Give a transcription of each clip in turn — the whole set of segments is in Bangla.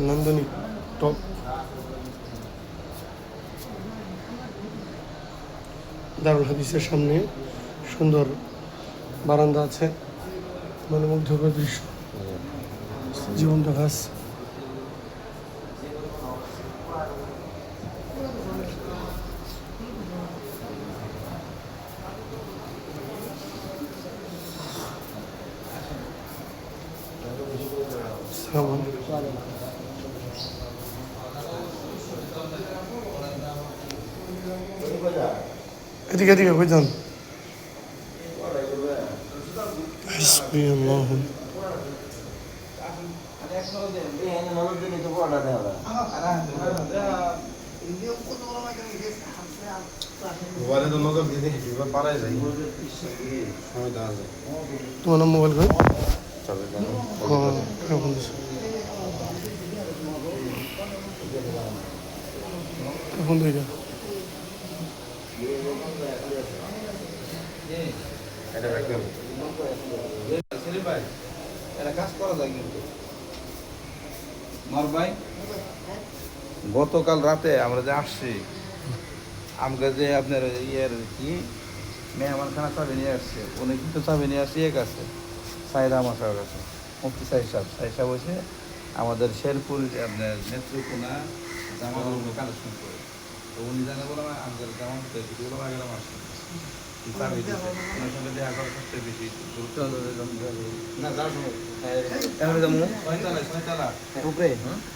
নান্দনিক টপ দারুল হাদিসের সামনে সুন্দর বারান্দা আছে, মনোমুগ্ধকর দৃশ্য, জীবন্ত ঘাস। এদিকে এদিকে কই যান? তোমার নাম মোবাইল কই? এখন দুইটা গতকাল রাতে আমরা যে আসছি আমাকে যে আপনার ইয়ের কি মেহমান খানা চাবি নিয়ে আসছে, উনি কিন্তু চাবি নিয়ে আসছে এক আছে সাইদা আমার কাছে মুফতি সাহেব হয়েছে আমাদের শেরপুর আপনার নেত্রকোনা জামাগুলো কালেকশন করে। তো উনি জানা বললাম আমাদের জামা ভিডিওগুলো আগেলাম আসছে চাবি দিতে ওনার সঙ্গে দেখা করার সবচেয়ে বেশি গুরুত্ব না যার ছয়তলা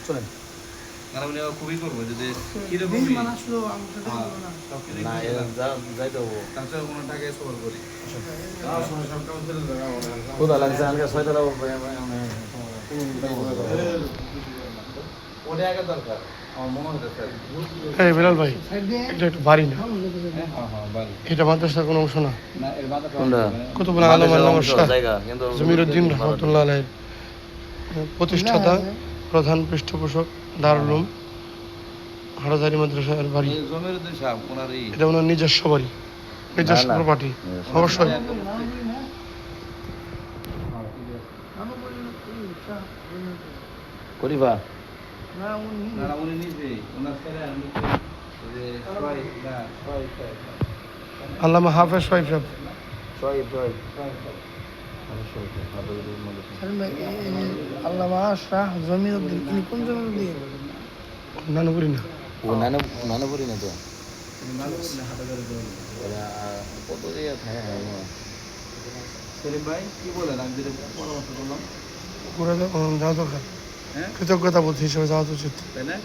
চলেন উনি খুবই করবো যদি বিলাল ভাই, এটা একটু বাড়ি না, এটা মাদ্রাসার কোনো অংশ না। কুতুবুল আলম আল্লামা শাহ জমিরুদ্দিন রহমতুল্লাহ আলাইহির প্রতিষ্ঠাতা, প্রধান পৃষ্ঠপোষক দারুল উলুম হাটাজারি মাদ্রাসার বাড়ি। এটা ওনার নিজস্ব বাড়ি, নিজস্ব প্রপার্টি অবশ্যই। করিবা আল্লামা হাফেজ শরীফ আল্লামা শাহ জমিরুদ্দিন, ইনি কোন জমিরুদ্দিন? নানুপুরি না, ও নানুপুরি না তো কত জায়গা থাকে। সেলিম ভাই কি বলেন, আমি যেটা পরামর্শ করলাম যাওয়া দরকার, কৃতজ্ঞতা বোধ হিসেবে যাওয়া উচিত। তাই না?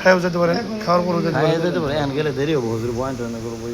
খাইও যেতে পারেন, খাওয়ার পরও যেতে পারেন। যেতে পারে, গেলে দেরি হবো হুজুর বয়ান টয়ান করবো।